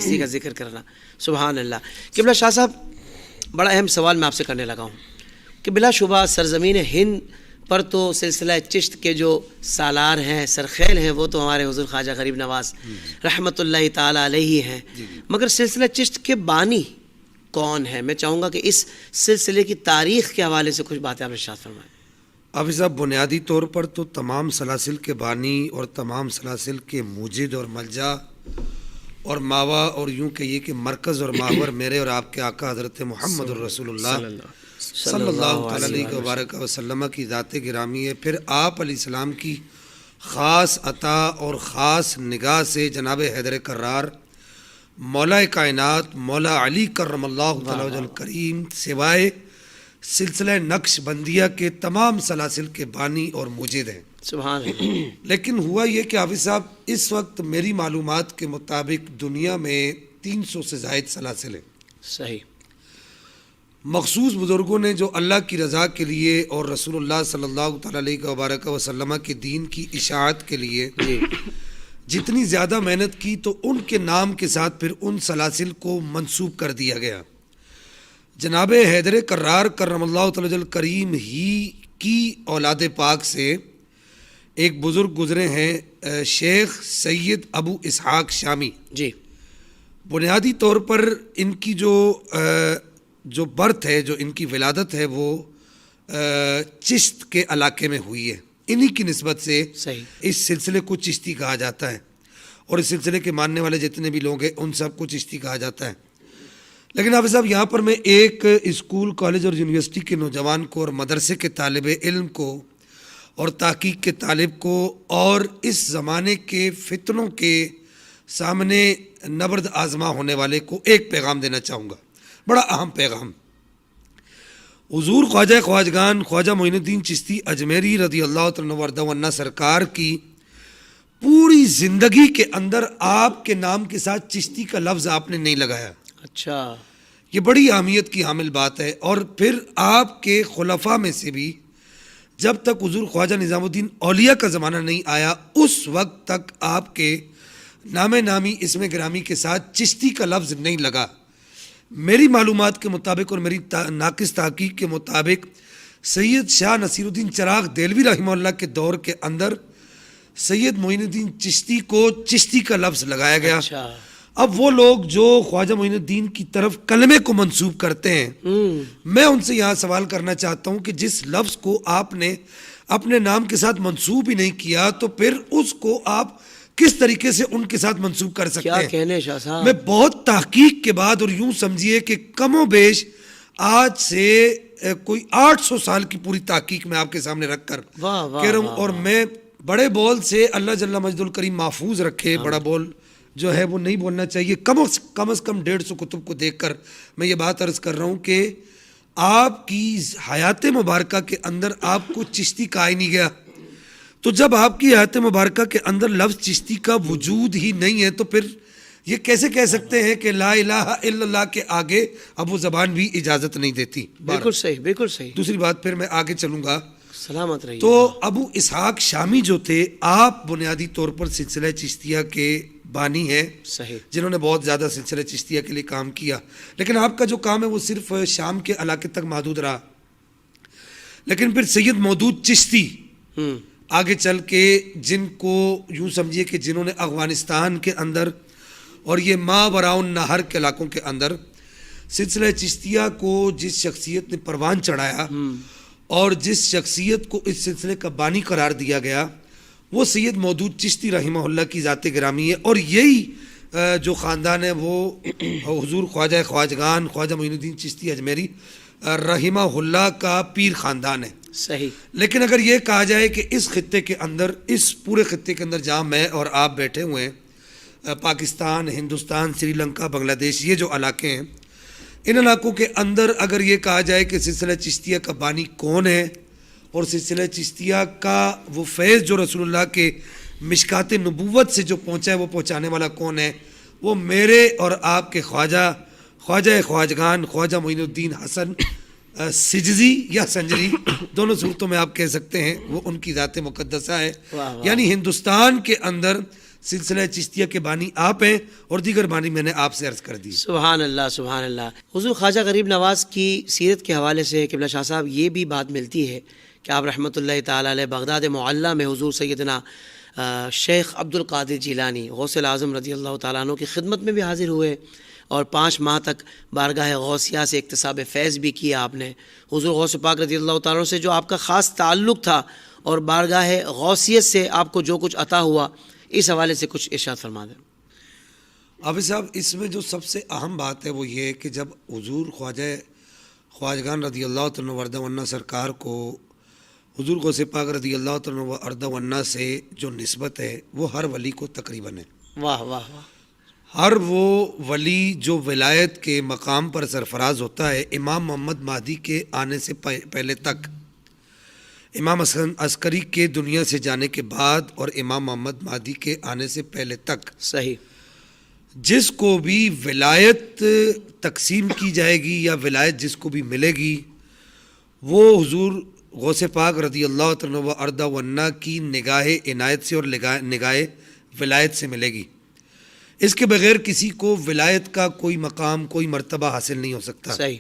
کسی کا ذکر کرنا. سبحان اللہ. قبلہ شاہ صاحب، بڑا اہم سوال میں آپ سے کرنے لگا ہوں کہ بلا شبہ سرزمین ہند پر تو سلسلہ چشت کے جو سالار ہیں، سرخیل ہیں، وہ تو ہمارے حضور خواجہ غریب نواز رحمۃ اللہ تعالیٰ علیہ ہیں، مگر سلسلہ چشت کے بانی کون ہے؟ میں چاہوں گا کہ اس سلسلے کی تاریخ کے حوالے سے کچھ باتیں آپ ارشاد فرمائیں. حافظ صاحب، بنیادی طور پر تو تمام سلاسل کے بانی اور تمام سلاسل کے موجد اور ملجا اور ماوا اور یوں کہیے کہ مرکز اور محور میرے اور آپ کے آقا حضرت محمد الرسول اللہ صلی اللہ علیہ وبارک وسلم کی ذات گرامی ہے. پھر آپ علیہ السلام کی خاص عطا اور خاص نگاہ سے جناب حیدر کرار مولا کائنات مولا علی کرم اللہ تعالی وجہ الکریم سوائے سلسلہ نقش بندیہ کے تمام سلاسل کے بانی اور موجد ہیں. سبحان اللہ. لیکن ہوا یہ کہ حافظ صاحب اس وقت میری معلومات کے مطابق دنیا میں 300 سے زائد سلاسل ہیں. صحیح. مخصوص بزرگوں نے جو اللہ کی رضا کے لیے اور رسول اللہ صلی اللہ تعالیٰ علیہ وبارک وسلم کے دین کی اشاعت کے لیے جتنی زیادہ محنت کی تو ان کے نام کے ساتھ پھر ان سلاسل کو منسوب کر دیا گیا. جناب حیدر کرار کرم اللہ تعالی وجہ الکریم ہی کی اولاد پاک سے ایک بزرگ گزرے ہیں، شیخ سید ابو اسحاق شامی. جی. بنیادی طور پر ان کی جو برتھ ہے، جو ان کی ولادت ہے، وہ چشت کے علاقے میں ہوئی ہے. انہی کی نسبت سے اس سلسلے کو چشتی کہا جاتا ہے اور اس سلسلے کے ماننے والے جتنے بھی لوگ ہیں ان سب کو چشتی کہا جاتا ہے. لیکن حافظ صاحب یہاں پر میں ایک اسکول، کالج اور یونیورسٹی کے نوجوان کو اور مدرسے کے طالب علم کو اور تحقیق کے طالب کو اور اس زمانے کے فتنوں کے سامنے نبرد آزما ہونے والے کو ایک پیغام دینا چاہوں گا، بڑا اہم پیغام. حضور خواجہ خواجگان خواجہ معین الدین چشتی اجمیری رضی اللہ تعالیٰ عنہ سرکار کی پوری زندگی کے اندر آپ کے نام کے ساتھ چشتی کا لفظ آپ نے نہیں لگایا. اچھا. یہ بڑی اہمیت کی حامل بات ہے. اور پھر آپ کے خلفاء میں سے بھی جب تک حضور خواجہ نظام الدین اولیاء کا زمانہ نہیں آیا اس وقت تک آپ کے نام نامی اسم گرامی کے ساتھ چشتی کا لفظ نہیں لگا. میری معلومات کے مطابق اور میری ناقص تحقیق کے مطابق سید شاہ نصیر الدین چراغ دہلوی رحمہ اللہ کے دور کے اندر سید معین الدین چشتی کو چشتی کا لفظ لگایا گیا. اب وہ لوگ جو خواجہ معین الدین کی طرف کلمے کو منسوب کرتے ہیں، میں ان سے یہاں سوال کرنا چاہتا ہوں کہ جس لفظ کو آپ نے اپنے نام کے ساتھ منسوب ہی نہیں کیا تو پھر اس کو آپ کس طریقے سے ان کے ساتھ منسوب کر سکتے ہیں؟ کیا کہنے شاہ صاحب. میں بہت تحقیق کے بعد اور یوں سمجھیے کہ کم و بیش آج سے کوئی 800 سال کی پوری تحقیق میں آپ کے سامنے رکھ کر کہہ رہا ہوں. اور میں بڑے بول سے اللہ جل مجد الکریم محفوظ رکھے، بڑا بول جو ہے وہ نہیں بولنا چاہیے. کم از کم 150 کتب کو دیکھ کر میں یہ بات عرض کر رہا ہوں کہ آپ کی حیات مبارکہ کے اندر آپ کو چشتی کہا ہی نہیں گیا. تو جب آپ کی حیات مبارکہ کے اندر لفظ چشتی کا وجود ہی نہیں ہے تو پھر یہ کیسے کہہ سکتے ہیں کہ لا الہ الا اللہ کے آگے اب وہ زبان بھی اجازت نہیں دیتی. بالکل صحیح، بالکل صحیح. دوسری بات پھر میں آگے چلوں گا. سلامت رہیے. تو ابو اسحاق شامی جو تھے آپ بنیادی طور پر سلسلہ چشتیہ کے بانی ہیں، صحیح، جنہوں نے بہت زیادہ سلسلہ چشتیہ کے لیے کام کیا. لیکن آپ کا جو کام ہے وہ صرف شام کے علاقے تک محدود رہا. لیکن پھر سید مودود چشتی آگے چل کے جن کو یوں سمجھیے کہ جنہوں نے افغانستان کے اندر اور یہ ماوراء نہر کے علاقوں کے اندر سلسلہ چشتیہ کو جس شخصیت نے پروان چڑھایا اور جس شخصیت کو اس سلسلے کا بانی قرار دیا گیا وہ سید مودود چشتی رحمہ اللہ کی ذات گرامی ہے. اور یہی جو خاندان ہے وہ حضور خواجہ خواجگان خواجہ معین الدین چشتی اجمیری رحمہ اللہ کا پیر خاندان ہے. صحیح. لیکن اگر یہ کہا جائے کہ اس خطے کے اندر، اس پورے خطے کے اندر جہاں میں اور آپ بیٹھے ہوئے ہیں، پاکستان، ہندوستان، سری لنکا، بنگلہ دیش، یہ جو علاقے ہیں، ان علاقوں کے اندر اگر یہ کہا جائے کہ سلسلہ چشتیہ کا بانی کون ہے اور سلسلہ چشتیہ کا وہ فیض جو رسول اللہ کے مشکات نبوت سے جو پہنچا ہے وہ پہنچانے والا کون ہے، وہ میرے اور آپ کے خواجہ خواجگان خواجہ معین الدین حسن سجزی یا سنجری، دونوں صورتوں میں آپ کہہ سکتے ہیں، وہ ان کی ذات مقدسہ ہے. یعنی ہندوستان کے اندر سلسلہ چشتیہ کے بانی آپ ہیں اور دیگر بانی میں نے آپ سے عرض کر دی. سبحان اللہ سبحان اللہ. حضور خواجہ غریب نواز کی سیرت کے حوالے سے قبلہ شاہ صاحب یہ بھی بات ملتی ہے کہ آپ رحمۃ اللہ تعالیٰ علیہ بغداد معلیٰ میں حضور سیدنا شیخ عبد القادر جیلانی غوث اعظم رضی اللہ تعالیٰ عنہ کی خدمت میں بھی حاضر ہوئے اور 5 ماہ تک بارگاہ غوثیہ سے اکتساب فیض بھی کیا آپ نے. حضور غوث پاک رضی اللہ تعالیٰ عنہ سے جو آپ کا خاص تعلق تھا اور بارگاہ غوثیت سے آپ کو جو کچھ عطا ہوا، اس حوالے سے کچھ ارشاد فرما دیں. حافظ صاحب، اس میں جو سب سے اہم بات ہے وہ یہ کہ جب حضور خواجگان رضی اللہ تعالیٰ عنہ وردہ ونہ سرکار کو حضور غوث پاک رضی اللہ تعالیٰ عنہ وردہ ونہ سے جو نسبت ہے وہ ہر ولی کو تقریباً ہے. واہ واہ واہ. ہر وہ ولی جو ولایت کے مقام پر سرفراز ہوتا ہے، امام محمد مہدی کے آنے سے پہلے تک، امام حسن عسکری کے دنیا سے جانے کے بعد اور امام محمد مہدی کے آنے سے پہلے تک، صحیح، جس کو بھی ولایت تقسیم کی جائے گی یا ولایت جس کو بھی ملے گی، وہ حضور غوث پاک رضی اللہ تعالیٰ و ارضہ ونہ کی نگاہ عنایت سے اور نگاہ ولایت سے ملے گی. اس کے بغیر کسی کو ولایت کا کوئی مقام، کوئی مرتبہ حاصل نہیں ہو سکتا. صحیح.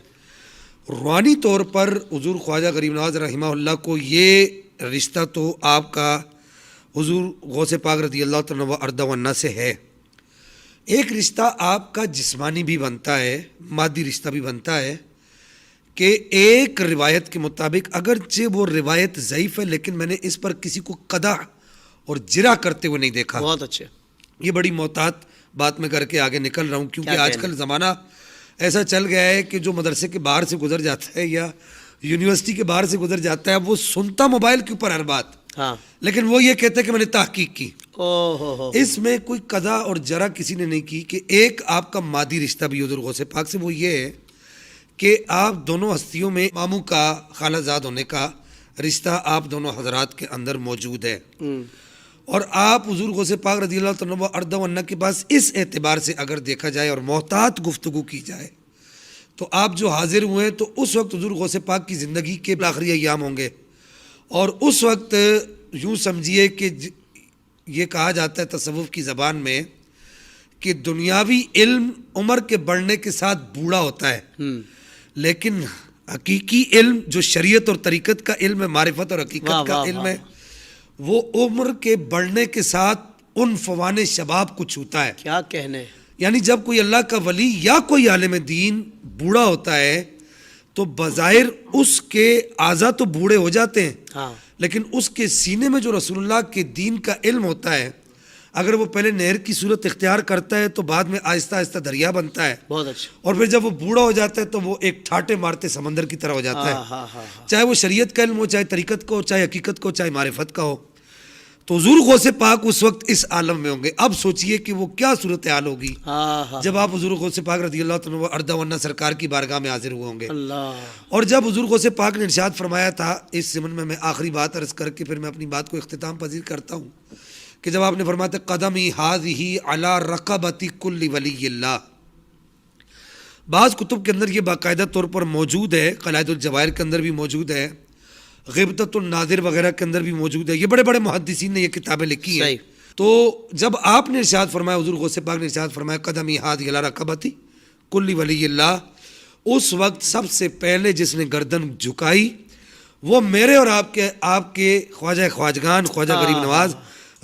روحانی طور پر حضور خواجہ غریب نواز رحمہ اللہ کو یہ رشتہ تو آپ کا حضور غوث پاک رضی اللہ تعالیٰ و ارضہ ونہ سے ہے. ایک رشتہ آپ کا جسمانی بھی بنتا ہے، مادی رشتہ بھی بنتا ہے کہ ایک روایت کے مطابق، اگرچہ وہ روایت ضعیف ہے لیکن میں نے اس پر کسی کو قدح اور جرح کرتے ہوئے نہیں دیکھا. بہت اچھے. یہ بڑی محتاط بات میں کر کے آگے نکل رہا ہوں، کیونکہ آج کل زمانہ ایسا چل گیا ہے کہ جو مدرسے کے باہر سے گزر جاتا ہے یا یونیورسٹی کے باہر سے گزر جاتا ہے وہ سنتا موبائل کے اوپر ہر بات، ہاں، لیکن وہ یہ کہتے ہیں کہ میں نے تحقیق کی. اوہ، اس میں کوئی قضا اور جرح کسی نے نہیں کی. کہ ایک آپ کا مادی رشتہ بھی حضور غوث پاک سے وہ یہ ہے کہ آپ دونوں ہستیوں میں ماموں کا خالہ زاد ہونے کا رشتہ آپ دونوں حضرات کے اندر موجود ہے. اور آپ حضور غوث پاک رضی اللہ تعالیٰ و ارضہ ونہ کے پاس اس اعتبار سے اگر دیکھا جائے اور محتاط گفتگو کی جائے تو آپ جو حاضر ہوئے ہیں تو اس وقت حضور غوث پاک کی زندگی کے آخری ایام ہوں گے. اور اس وقت یوں سمجھیے کہ یہ کہا جاتا ہے تصوف کی زبان میں کہ دنیاوی علم عمر کے بڑھنے کے ساتھ بوڑھا ہوتا ہے، لیکن حقیقی علم جو شریعت اور طریقت کا علم ہے، معرفت اور حقیقت کا علم ہے، وہ عمر کے بڑھنے کے ساتھ ان فوان شباب کو چھوتا ہے. کیا کہنے. یعنی جب کوئی اللہ کا ولی یا کوئی عالم دین بوڑھا ہوتا ہے تو بظاہر اس کے اعضاء تو بوڑھے ہو جاتے ہیں، ہاں، لیکن اس کے سینے میں جو رسول اللہ کے دین کا علم ہوتا ہے، اگر وہ پہلے نہر کی صورت اختیار کرتا ہے تو بعد میں آہستہ آہستہ دریا بنتا ہے. بہت اچھا. اور پھر جب وہ بوڑھا ہو جاتا ہے تو وہ ایک ٹھاٹے مارتے سمندر کی طرح ہو جاتا ہے، چاہے وہ شریعت کا علم ہو، چاہے طریقت کا ہو، چاہے حقیقت کا ہو، چاہے معرفت کا ہو. تو حضور غوث پاک اس وقت اس عالم میں ہوں گے. اب سوچئے کہ وہ کیا صورتحال ہوگی جب آپ حضور غوث پاک رضی اللہ تعالیٰ و ارضہ ونہ سرکار کی بارگاہ میں حاضر ہوئے ہوں گے. اور جب حضور غوث پاک نے ارشاد فرمایا تھا، اس ضمن میں آخری بات عرض کر کے پھر میں اپنی بات کو اختتام پذیر کرتا ہوں، کہ جب آپ نے فرمایا تھا قدمی ھذہ علی رقبۃ کل ولی اللہ. بعض کتب کے اندر یہ باقاعدہ طور پر موجود ہے، قلائد الجواہر کے اندر بھی موجود ہے، غبطۃ الناظر وغیرہ کے اندر بھی موجود ہے. یہ بڑے بڑے محدثین نے یہ کتابیں لکھی ہیں. تو جب آپ نے ارشاد فرمایا، حضور غوث پاک نے ارشاد فرمایا قدمی ھذہ علی رقبۃ کل ولی اللہ، اس وقت سب سے پہلے جس نے گردن جھکائی وہ میرے اور آپ کے خواجہ خواجگان خواجہ غریب نواز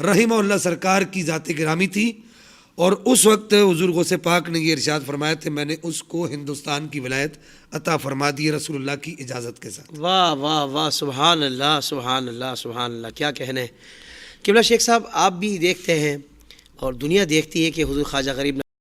رحمہ اللہ سرکار کی ذات گرامی تھی. اور اس وقت حضور غوث پاک نے یہ ارشاد فرمایا تھے میں نے اس کو ہندوستان کی ولایت عطا فرما دی رسول اللہ کی اجازت کے ساتھ. واہ واہ واہ، سبحان اللہ سبحان اللہ سبحان اللہ. کیا کہنے. قبلہ شیخ صاحب، آپ بھی دیکھتے ہیں اور دنیا دیکھتی ہے کہ حضور خواجہ غریب